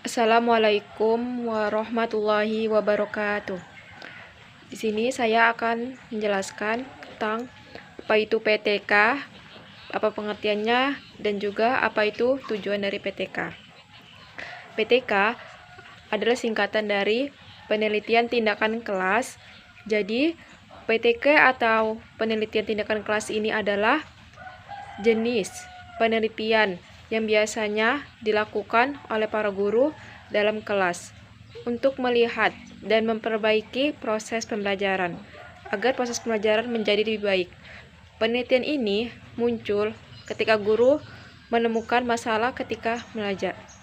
Assalamualaikum warahmatullahi wabarakatuh. Di sini saya akan menjelaskan tentang apa itu PTK, apa pengertiannya, dan juga apa itu tujuan dari PTK. PTK adalah singkatan dari penelitian tindakan kelas. Jadi, PTK atau penelitian tindakan kelas ini adalah jenis penelitian yang biasanya dilakukan oleh para guru dalam kelas untuk melihat dan memperbaiki proses pembelajaran agar proses pembelajaran menjadi lebih baik. Penelitian ini muncul ketika guru menemukan masalah ketika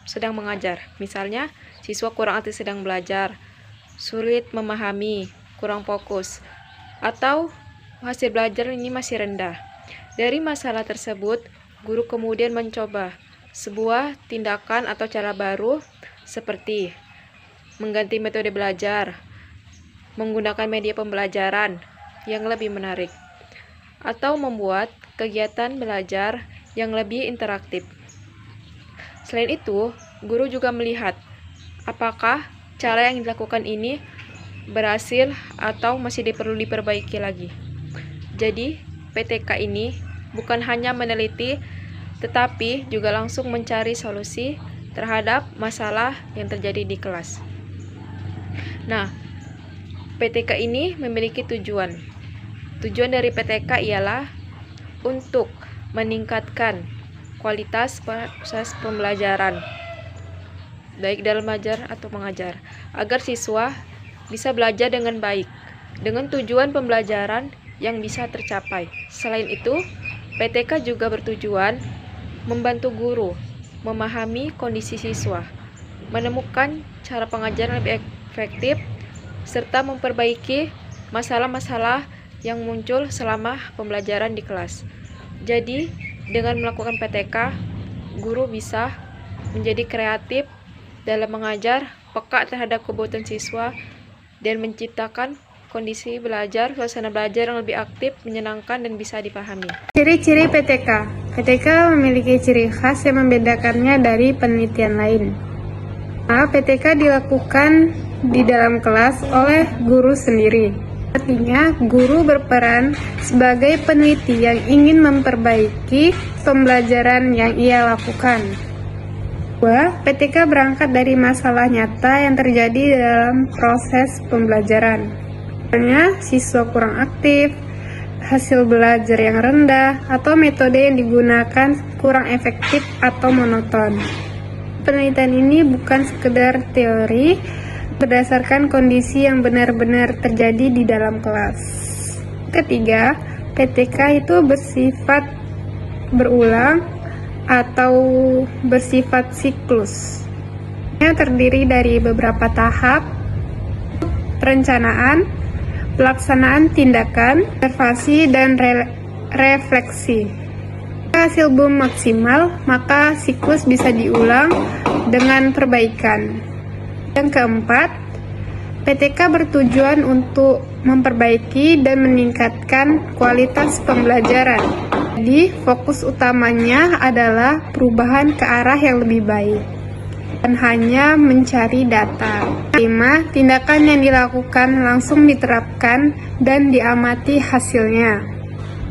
sedang mengajar. Misalnya, siswa kurang aktif sedang belajar, sulit memahami, kurang fokus, atau hasil belajar ini masih rendah. Dari masalah tersebut, guru kemudian mencoba sebuah tindakan atau cara baru seperti mengganti metode belajar, menggunakan media pembelajaran yang lebih menarik, atau membuat kegiatan belajar yang lebih interaktif. Selain itu, guru juga melihat apakah cara yang dilakukan ini berhasil atau masih perlu diperbaiki lagi. Jadi, PTK ini bukan hanya meneliti, tetapi juga langsung mencari solusi terhadap masalah yang terjadi di kelas. Nah, PTK ini memiliki tujuan. Tujuan dari PTK ialah untuk meningkatkan kualitas proses pembelajaran, baik dalam belajar atau mengajar, agar siswa bisa belajar dengan baik, dengan tujuan pembelajaran yang bisa tercapai. Selain itu, PTK juga bertujuan membantu guru memahami kondisi siswa, menemukan cara pengajaran lebih efektif, serta memperbaiki masalah-masalah yang muncul selama pembelajaran di kelas. Jadi, dengan melakukan PTK, guru bisa menjadi kreatif dalam mengajar, peka terhadap kebutuhan siswa, dan menciptakan kondisi belajar, suasana belajar yang lebih aktif, menyenangkan, dan bisa dipahami. Ciri-ciri PTK. PTK memiliki ciri khas yang membedakannya dari penelitian lain. PTK dilakukan di dalam kelas oleh guru sendiri. Artinya, guru berperan sebagai peneliti yang ingin memperbaiki pembelajaran yang ia lakukan. PTK berangkat dari masalah nyata yang terjadi dalam proses pembelajaran. Misalnya, siswa kurang aktif, hasil belajar yang rendah, atau metode yang digunakan kurang efektif atau monoton. Penelitian ini bukan sekedar teori, berdasarkan kondisi yang benar-benar terjadi di dalam kelas. Ketiga, PTK itu bersifat berulang atau bersifat siklus. Ini terdiri dari beberapa tahap: perencanaan, pelaksanaan tindakan, observasi, dan refleksi. Jika hasil belum maksimal, maka siklus bisa diulang dengan perbaikan. Yang keempat, PTK bertujuan untuk memperbaiki dan meningkatkan kualitas pembelajaran. Jadi, fokus utamanya adalah perubahan ke arah yang lebih baik, dan hanya mencari data. 5. Tindakan yang dilakukan langsung diterapkan dan diamati hasilnya.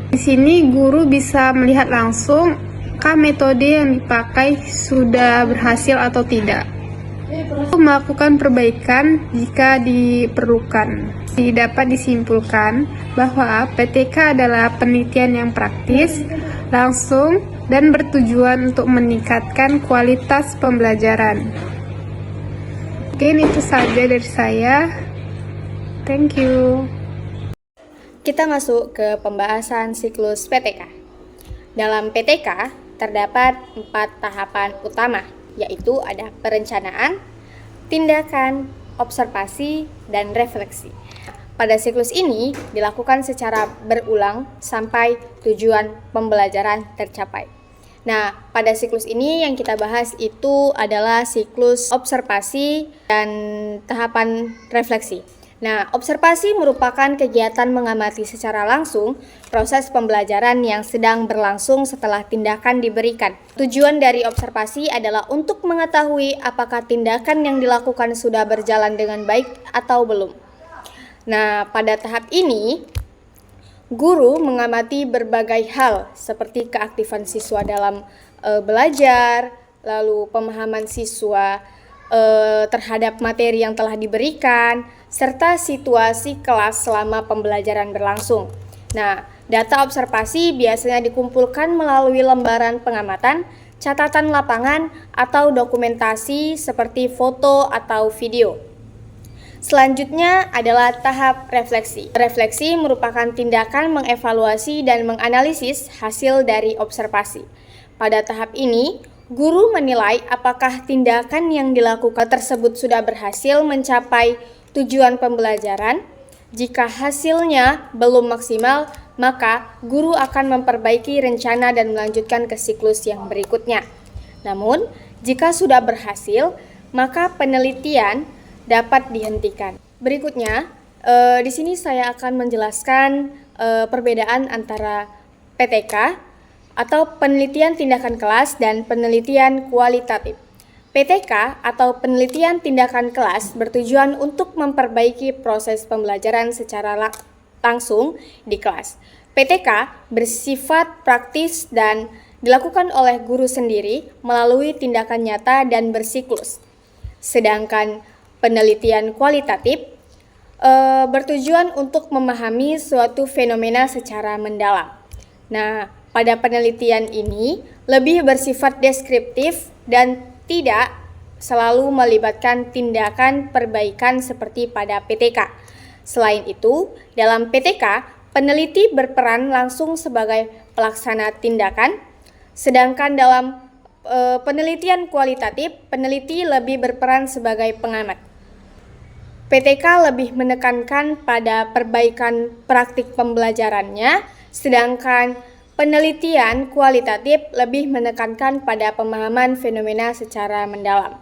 Di sini guru bisa melihat langsung apakah metode yang dipakai sudah berhasil atau tidak. Melakukan perbaikan jika diperlukan. Dapat disimpulkan bahwa PTK adalah penelitian yang praktis, langsung, dan bertujuan untuk meningkatkan kualitas pembelajaran. Mungkin itu saja dari saya. Thank you. Kita masuk ke pembahasan siklus PTK. Dalam PTK terdapat 4 tahapan utama, yaitu ada perencanaan, tindakan, observasi, dan refleksi. Pada siklus ini dilakukan secara berulang sampai tujuan pembelajaran tercapai. Nah, pada siklus ini yang kita bahas itu adalah siklus observasi dan tahapan refleksi. Nah, observasi merupakan kegiatan mengamati secara langsung proses pembelajaran yang sedang berlangsung setelah tindakan diberikan. Tujuan dari observasi adalah untuk mengetahui apakah tindakan yang dilakukan sudah berjalan dengan baik atau belum. Nah, pada tahap ini, guru mengamati berbagai hal seperti keaktifan siswa dalam belajar, lalu pemahaman siswa terhadap materi yang telah diberikan, serta situasi kelas selama pembelajaran berlangsung. Nah, data observasi biasanya dikumpulkan melalui lembaran pengamatan, catatan lapangan, atau dokumentasi seperti foto atau video. Selanjutnya adalah tahap refleksi. Refleksi merupakan tindakan mengevaluasi dan menganalisis hasil dari observasi. Pada tahap ini, guru menilai apakah tindakan yang dilakukan tersebut sudah berhasil mencapai tujuan pembelajaran. Jika hasilnya belum maksimal, maka guru akan memperbaiki rencana dan melanjutkan ke siklus yang berikutnya. Namun, jika sudah berhasil, maka penelitian dapat dihentikan. Berikutnya, di sini saya akan menjelaskan perbedaan antara PTK atau penelitian tindakan kelas dan penelitian kualitatif. PTK atau penelitian tindakan kelas bertujuan untuk memperbaiki proses pembelajaran secara langsung di kelas. PTK bersifat praktis dan dilakukan oleh guru sendiri melalui tindakan nyata dan bersiklus. Sedangkan penelitian kualitatif bertujuan untuk memahami suatu fenomena secara mendalam. Nah, pada penelitian ini lebih bersifat deskriptif dan tidak selalu melibatkan tindakan perbaikan seperti pada PTK. Selain itu, dalam PTK, peneliti berperan langsung sebagai pelaksana tindakan, sedangkan dalam penelitian kualitatif, peneliti lebih berperan sebagai pengamat. PTK lebih menekankan pada perbaikan praktik pembelajarannya, sedangkan penelitian kualitatif lebih menekankan pada pemahaman fenomena secara mendalam.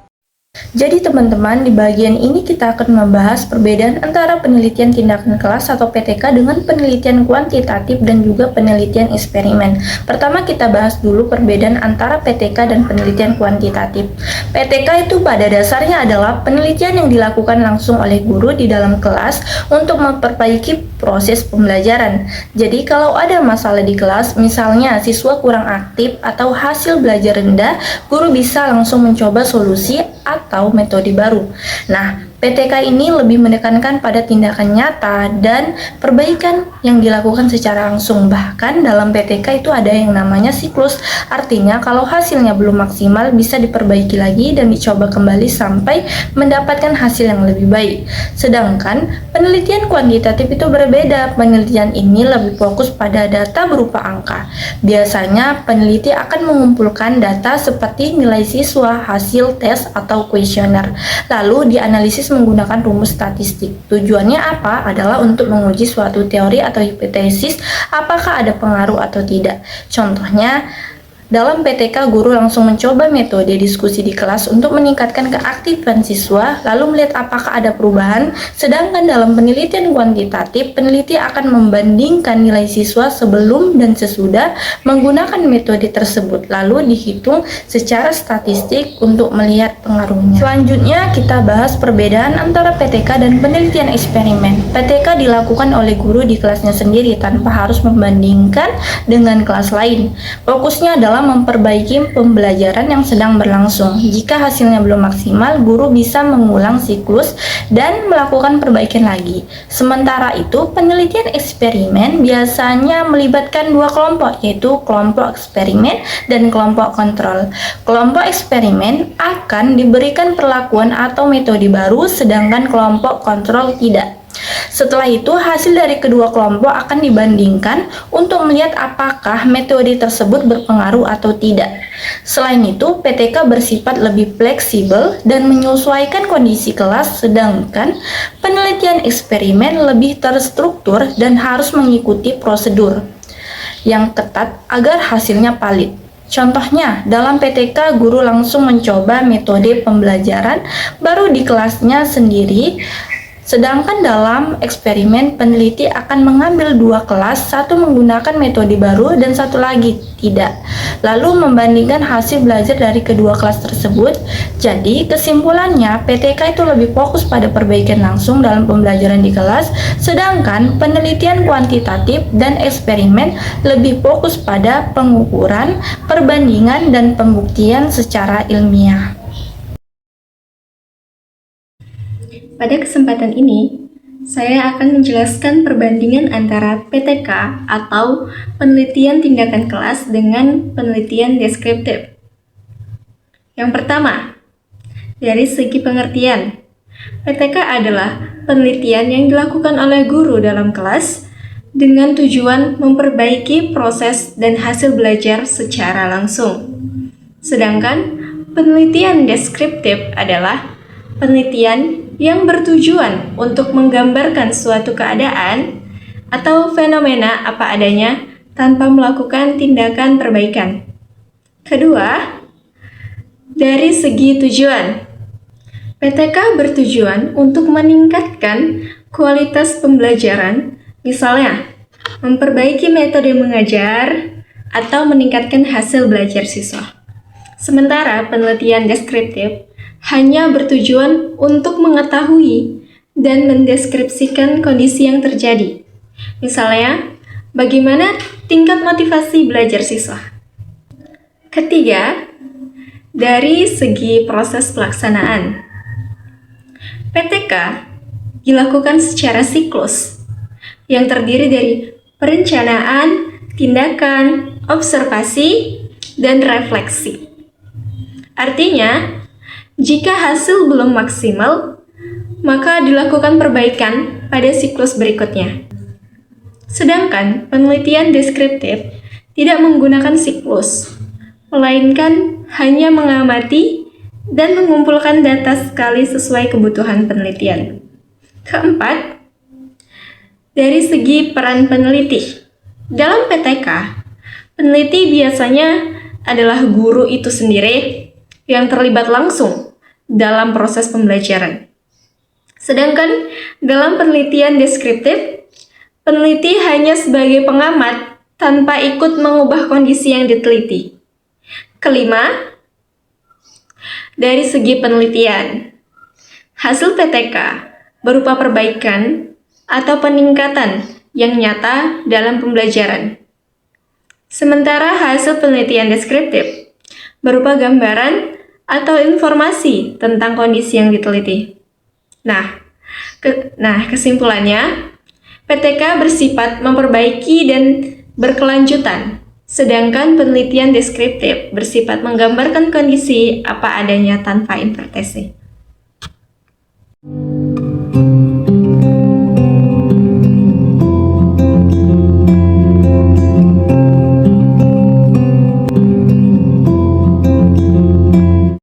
Jadi teman-teman, di bagian ini kita akan membahas perbedaan antara penelitian tindakan kelas atau PTK dengan penelitian kuantitatif dan juga penelitian eksperimen. Pertama kita bahas dulu perbedaan antara PTK dan penelitian kuantitatif. PTK itu pada dasarnya adalah penelitian yang dilakukan langsung oleh guru di dalam kelas untuk memperbaiki proses pembelajaran. Jadi kalau ada masalah di kelas, misalnya siswa kurang aktif atau hasil belajar rendah, guru bisa langsung mencoba solusi atau metode baru. Nah, PTK ini lebih menekankan pada tindakan nyata dan perbaikan yang dilakukan secara langsung. Bahkan dalam PTK itu ada yang namanya siklus. Artinya kalau hasilnya belum maksimal bisa diperbaiki lagi dan dicoba kembali sampai mendapatkan hasil yang lebih baik. Sedangkan penelitian kuantitatif itu berbeda. Penelitian ini lebih fokus pada data berupa angka. Biasanya peneliti akan mengumpulkan data seperti nilai siswa, hasil tes atau kuesioner, lalu dianalisis menggunakan rumus statistik. Tujuannya apa? Adalah untuk menguji suatu teori atau hipotesis apakah ada pengaruh atau tidak. Contohnya, dalam PTK, guru langsung mencoba metode diskusi di kelas untuk meningkatkan keaktifan siswa, lalu melihat apakah ada perubahan. Sedangkan dalam penelitian kuantitatif, peneliti akan membandingkan nilai siswa sebelum dan sesudah menggunakan metode tersebut, lalu dihitung secara statistik untuk melihat pengaruhnya. Selanjutnya, kita bahas perbedaan antara PTK dan penelitian eksperimen. PTK dilakukan oleh guru di kelasnya sendiri tanpa harus membandingkan dengan kelas lain. Fokusnya adalah memperbaiki pembelajaran yang sedang berlangsung. Jika hasilnya belum maksimal, guru bisa mengulang siklus dan melakukan perbaikan lagi. Sementara itu, penelitian eksperimen biasanya melibatkan dua kelompok, yaitu kelompok eksperimen dan kelompok kontrol. Kelompok eksperimen akan diberikan perlakuan atau metode baru, sedangkan kelompok kontrol tidak. Setelah itu, hasil dari kedua kelompok akan dibandingkan untuk melihat apakah metode tersebut berpengaruh atau tidak. Selain itu, PTK bersifat lebih fleksibel dan menyesuaikan kondisi kelas, sedangkan penelitian eksperimen lebih terstruktur dan harus mengikuti prosedur yang ketat agar hasilnya valid. Contohnya, dalam PTK, guru langsung mencoba metode pembelajaran baru di kelasnya sendiri. Sedangkan dalam eksperimen, peneliti akan mengambil 2 kelas, satu menggunakan metode baru dan satu lagi tidak. Lalu membandingkan hasil belajar dari kedua kelas tersebut. Jadi, kesimpulannya PTK itu lebih fokus pada perbaikan langsung dalam pembelajaran di kelas, sedangkan penelitian kuantitatif dan eksperimen lebih fokus pada pengukuran, perbandingan, dan pembuktian secara ilmiah. Pada kesempatan ini, saya akan menjelaskan perbandingan antara PTK atau penelitian tindakan kelas dengan penelitian deskriptif. Yang pertama, dari segi pengertian, PTK adalah penelitian yang dilakukan oleh guru dalam kelas dengan tujuan memperbaiki proses dan hasil belajar secara langsung. Sedangkan penelitian deskriptif adalah penelitian yang bertujuan untuk menggambarkan suatu keadaan atau fenomena apa adanya tanpa melakukan tindakan perbaikan. Kedua, dari segi tujuan, PTK bertujuan untuk meningkatkan kualitas pembelajaran, misalnya memperbaiki metode mengajar atau meningkatkan hasil belajar siswa. Sementara penelitian deskriptif hanya bertujuan untuk mengetahui dan mendeskripsikan kondisi yang terjadi. Misalnya, bagaimana tingkat motivasi belajar siswa. Ketiga, dari segi proses pelaksanaan. PTK dilakukan secara siklus yang terdiri dari perencanaan, tindakan, observasi, dan refleksi. Artinya, jika hasil belum maksimal, maka dilakukan perbaikan pada siklus berikutnya. Sedangkan penelitian deskriptif tidak menggunakan siklus, melainkan hanya mengamati dan mengumpulkan data sekali sesuai kebutuhan penelitian. Keempat, dari segi peran peneliti. Dalam PTK, peneliti biasanya adalah guru itu sendiri yang terlibat langsung dalam proses pembelajaran. Sedangkan dalam penelitian deskriptif, peneliti hanya sebagai pengamat tanpa ikut mengubah kondisi yang diteliti. Kelima, dari segi penelitian, hasil PTK berupa perbaikan atau peningkatan yang nyata dalam pembelajaran. Sementara hasil penelitian deskriptif berupa gambaran atau informasi tentang kondisi yang diteliti. Nah, kesimpulannya, PTK bersifat memperbaiki dan berkelanjutan, sedangkan penelitian deskriptif bersifat menggambarkan kondisi apa adanya tanpa interpretasi.